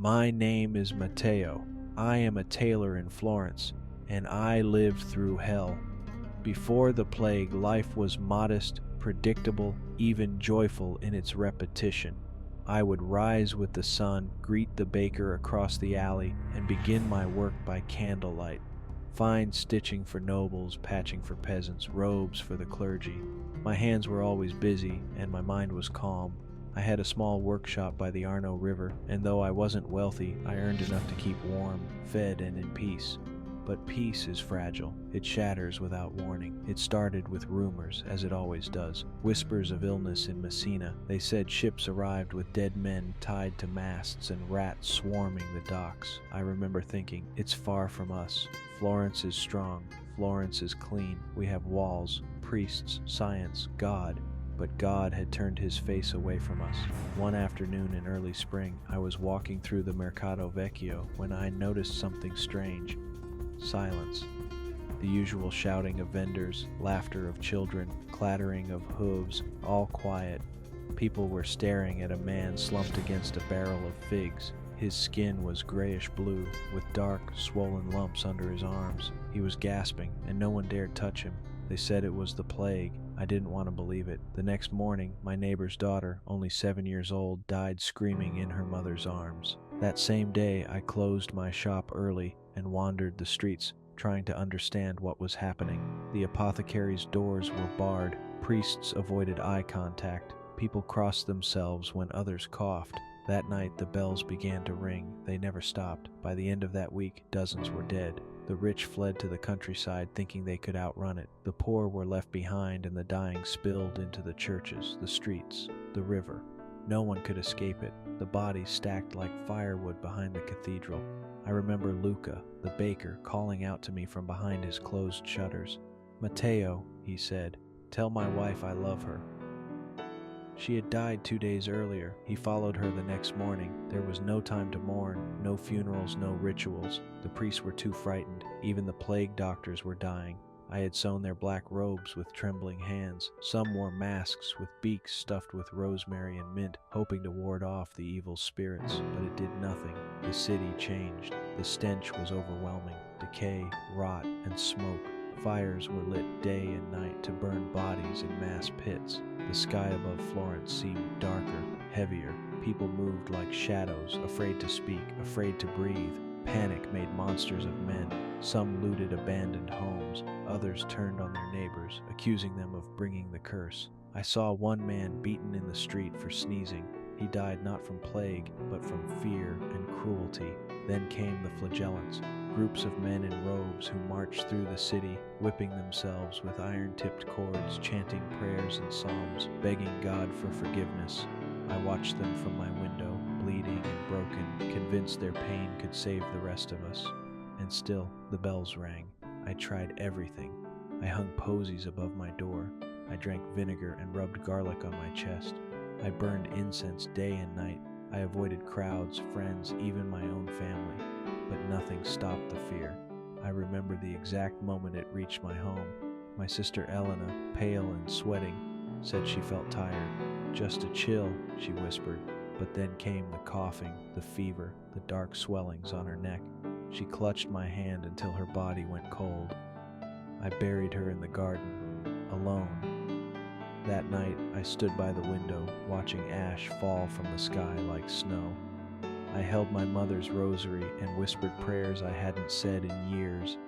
My name is Matteo. I am a tailor in Florence, and I lived through hell. Before the plague, life was modest, predictable, even joyful in its repetition. I would rise with the sun, greet the baker across the alley, and begin my work by candlelight. Fine stitching for nobles, patching for peasants, robes for the clergy. My hands were always busy, and my mind was calm. I had a small workshop by the Arno River, and though I wasn't wealthy, I earned enough to keep warm, fed, and in peace. But peace is fragile. It shatters without warning. It started with rumors, as it always does. Whispers of illness in Messina. They said ships arrived with dead men tied to masts and rats swarming the docks. I remember thinking, it's far from us. Florence is strong. Florence is clean. We have walls, priests, science, God. But God had turned his face away from us. One afternoon in early spring, I was walking through the Mercato Vecchio when I noticed something strange. Silence. The usual shouting of vendors, laughter of children, clattering of hooves, all quiet. People were staring at a man slumped against a barrel of figs. His skin was grayish-blue, with dark, swollen lumps under his arms. He was gasping, and no one dared touch him. They said it was the plague. I didn't want to believe it. The next morning, my neighbor's daughter, only 7 years old, died screaming in her mother's arms. That same day, I closed my shop early and wandered the streets, trying to understand what was happening. The apothecary's doors were barred. Priests avoided eye contact. People crossed themselves when others coughed. That night, the bells began to ring. They never stopped. By the end of that week, dozens were dead. The rich fled to the countryside thinking they could outrun it. The poor were left behind, and the dying spilled into the churches, the streets, the river. No one could escape it. The bodies stacked like firewood behind the cathedral. I remember Luca, the baker, calling out to me from behind his closed shutters. "Matteo," he said, "tell my wife I love her." She had died 2 days earlier. He followed her the next morning. There was no time to mourn, no funerals, no rituals. The priests were too frightened. Even the plague doctors were dying. I had sewn their black robes with trembling hands. Some wore masks with beaks stuffed with rosemary and mint, hoping to ward off the evil spirits, but it did nothing. The city changed. The stench was overwhelming. Decay, rot, and smoke. Fires were lit day and night to burn bodies in mass pits. The sky above Florence seemed darker, heavier. People moved like shadows, afraid to speak, afraid to breathe. Panic made monsters of men. Some looted abandoned homes. Others turned on their neighbors, accusing them of bringing the curse. I saw one man beaten in the street for sneezing. He died not from plague, but from fear and cruelty. Then came the flagellants, groups of men in robes who marched through the city, whipping themselves with iron-tipped cords, chanting prayers and psalms, begging God for forgiveness. I watched them from my window, bleeding and broken, convinced their pain could save the rest of us. And still, the bells rang. I tried everything. I hung posies above my door. I drank vinegar and rubbed garlic on my chest. I burned incense day and night. I avoided crowds, friends, even my own family. But nothing stopped the fear. I remember the exact moment it reached my home. My sister Elena, pale and sweating, said she felt tired. "Just a chill," she whispered. But then came the coughing, the fever, the dark swellings on her neck. She clutched my hand until her body went cold. I buried her in the garden, alone. That night, I stood by the window, watching ash fall from the sky like snow. I held my mother's rosary and whispered prayers I hadn't said in years.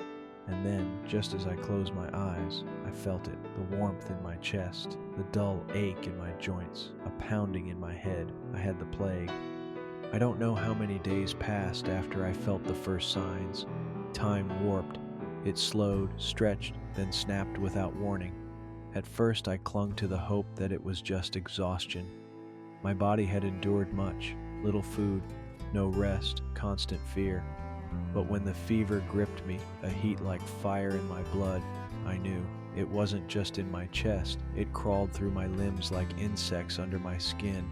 And then, just as I closed my eyes, I felt it, the warmth in my chest, the dull ache in my joints, a pounding in my head. I had the plague. I don't know how many days passed after I felt the first signs. Time warped. It slowed, stretched, then snapped without warning. At first I clung to the hope that it was just exhaustion. My body had endured much, little food, no rest, constant fear. But when the fever gripped me, a heat like fire in my blood, I knew. It wasn't just in my chest. It crawled through my limbs like insects under my skin.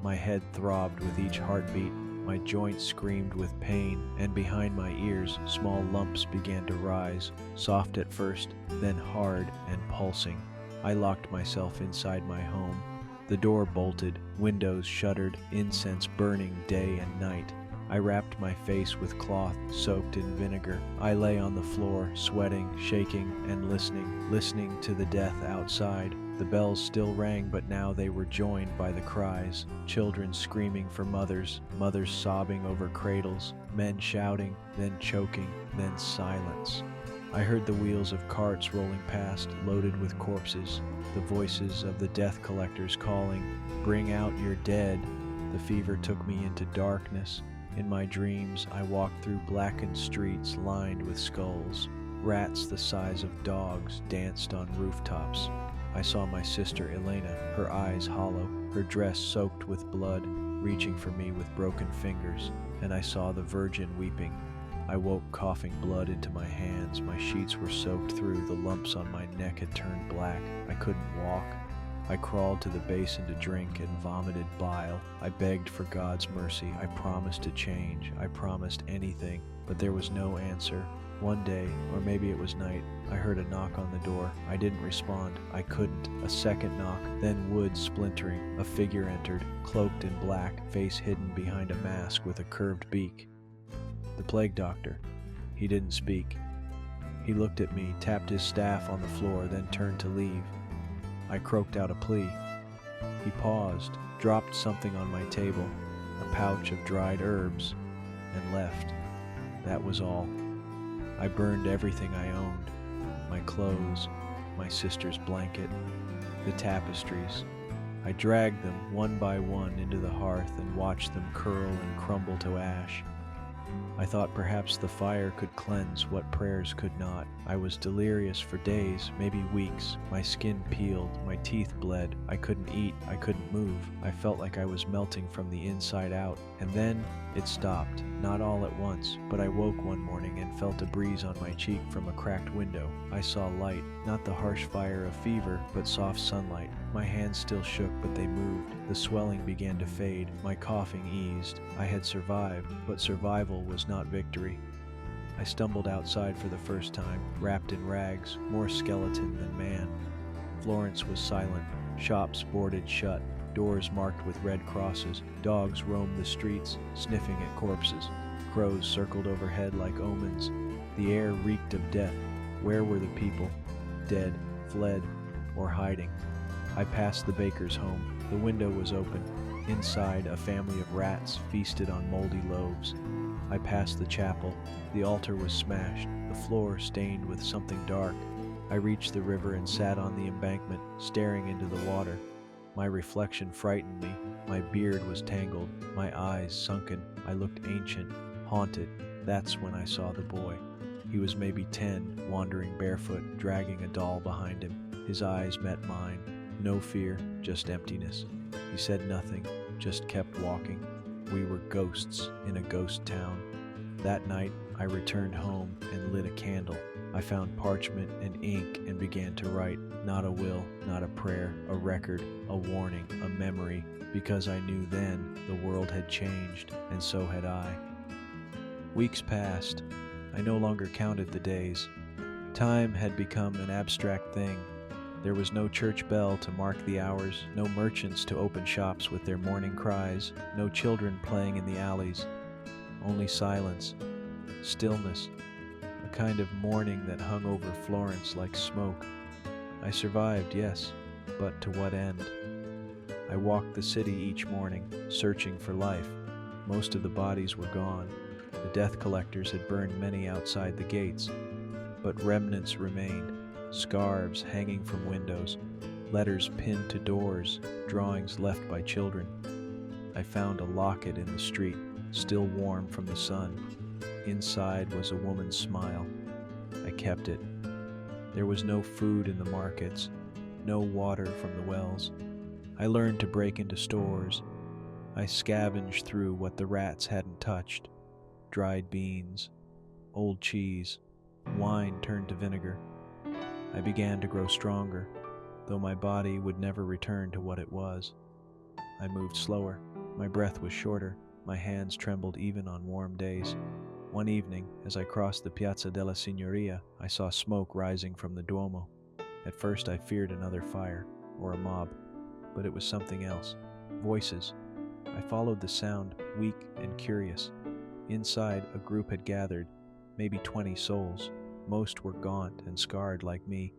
My head throbbed with each heartbeat. My joints screamed with pain, and behind my ears, small lumps began to rise, soft at first, then hard and pulsing. I locked myself inside my home. The door bolted, windows shuttered, incense burning day and night. I wrapped my face with cloth soaked in vinegar. I lay on the floor, sweating, shaking, and listening to the death outside. The bells still rang, but now they were joined by the cries. Children screaming for mothers, mothers sobbing over cradles, men shouting, then choking, then silence. I heard the wheels of carts rolling past, loaded with corpses, the voices of the death collectors calling, "Bring out your dead." The fever took me into darkness. In my dreams, I walked through blackened streets lined with skulls. Rats the size of dogs danced on rooftops. I saw my sister Elena, her eyes hollow, her dress soaked with blood, reaching for me with broken fingers, and I saw the Virgin weeping. I woke coughing blood into my hands. My sheets were soaked through. The lumps on my neck had turned black. I couldn't walk. I crawled to the basin to drink and vomited bile. I begged for God's mercy. I promised to change. I promised anything, but there was no answer. One day, or maybe it was night, I heard a knock on the door. I didn't respond. I couldn't. A second knock, then wood splintering. A figure entered, cloaked in black, face hidden behind a mask with a curved beak. The plague doctor. He didn't speak. He looked at me, tapped his staff on the floor, then turned to leave. I croaked out a plea. He paused, dropped something on my table, a pouch of dried herbs, and left. That was all. I burned everything I owned, my clothes, my sister's blanket, the tapestries. I dragged them one by one into the hearth and watched them curl and crumble to ash. I thought perhaps the fire could cleanse what prayers could not. I was delirious for days, maybe weeks. My skin peeled, my teeth bled. I couldn't eat, I couldn't move. I felt like I was melting from the inside out. And then it stopped, not all at once, but I woke one morning and felt a breeze on my cheek from a cracked window. I saw light, not the harsh fire of fever, but soft sunlight. My hands still shook, but they moved. The swelling began to fade. My coughing eased. I had survived, but survival was not victory. I stumbled outside for the first time, wrapped in rags, more skeleton than man. Florence was silent. Shops boarded shut, doors marked with red crosses. Dogs roamed the streets, sniffing at corpses. Crows circled overhead like omens. The air reeked of death. Where were the people? Dead, fled, or hiding? I passed the baker's home. The window was open. Inside, a family of rats feasted on moldy loaves. I passed the chapel. The altar was smashed, the floor stained with something dark. I reached the river and sat on the embankment, staring into the water. My reflection frightened me. My beard was tangled, my eyes sunken. I looked ancient, haunted. That's when I saw the boy. He was maybe 10, wandering barefoot, dragging a doll behind him. His eyes met mine. No fear, just emptiness. He said nothing, just kept walking. We were ghosts in a ghost town. That night, I returned home and lit a candle. I found parchment and ink and began to write. Not a will, not a prayer, a record, a warning, a memory, because I knew then the world had changed, and so had I. Weeks passed. I no longer counted the days. Time had become an abstract thing. There was no church bell to mark the hours, no merchants to open shops with their morning cries, no children playing in the alleys. Only silence, stillness, a kind of mourning that hung over Florence like smoke. I survived, yes, but to what end? I walked the city each morning, searching for life. Most of the bodies were gone. The death collectors had burned many outside the gates, but remnants remained. Scarves hanging from windows, letters pinned to doors, drawings left by children. I found a locket in the street, still warm from the sun. Inside was a woman's smile. I kept it. There was no food in the markets, no water from the wells. I learned to break into stores. I scavenged through what the rats hadn't touched. Dried beans, old cheese, wine turned to vinegar. I began to grow stronger, though my body would never return to what it was. I moved slower. My breath was shorter. My hands trembled even on warm days. One evening, as I crossed the Piazza della Signoria, I saw smoke rising from the Duomo. At first I feared another fire, or a mob, but it was something else. Voices. I followed the sound, weak and curious. Inside, a group had gathered, maybe 20 souls. Most were gaunt and scarred like me.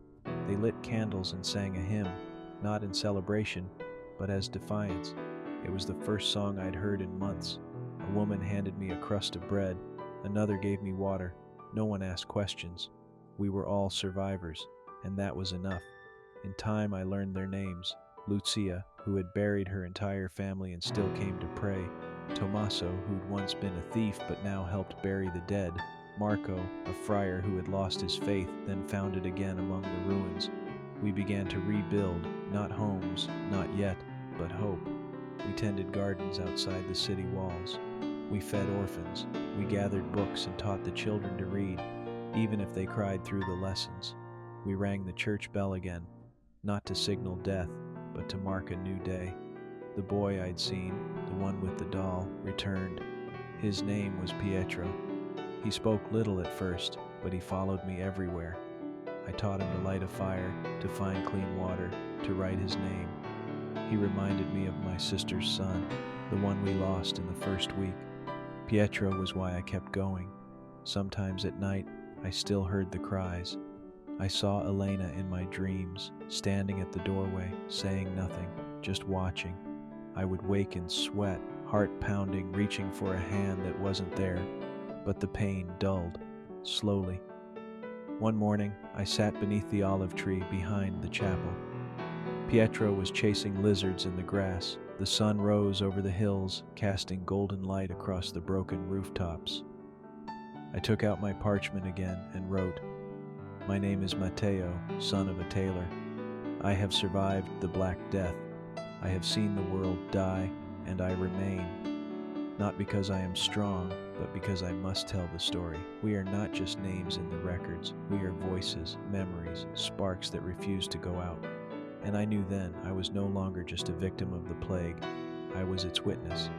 They lit candles and sang a hymn, not in celebration, but as defiance. It was the first song I'd heard in months. A woman handed me a crust of bread, another gave me water. No one asked questions. We were all survivors, and that was enough. In time, I learned their names. Lucia, who had buried her entire family and still came to pray. Tommaso, who'd once been a thief but now helped bury the dead. Marco, a friar who had lost his faith, then found it again among the ruins. We began to rebuild, not homes, not yet, but hope. We tended gardens outside the city walls. We fed orphans. We gathered books and taught the children to read, even if they cried through the lessons. We rang the church bell again, not to signal death, but to mark a new day. The boy I'd seen, the one with the doll, returned. His name was Pietro. He spoke little at first, but he followed me everywhere. I taught him to light a fire, to find clean water, to write his name. He reminded me of my sister's son, the one we lost in the first week. Pietro was why I kept going. Sometimes at night, I still heard the cries. I saw Elena in my dreams, standing at the doorway, saying nothing, just watching. I would wake in sweat, heart pounding, reaching for a hand that wasn't there, but the pain dulled, slowly. One morning, I sat beneath the olive tree behind the chapel. Pietro was chasing lizards in the grass. The sun rose over the hills, casting golden light across the broken rooftops. I took out my parchment again and wrote, "My name is Matteo, son of a tailor. I have survived the Black Death. I have seen the world die, and I remain. Not because I am strong, but because I must tell the story. We are not just names in the records. We are voices, memories, sparks that refuse to go out." And I knew then I was no longer just a victim of the plague. I was its witness.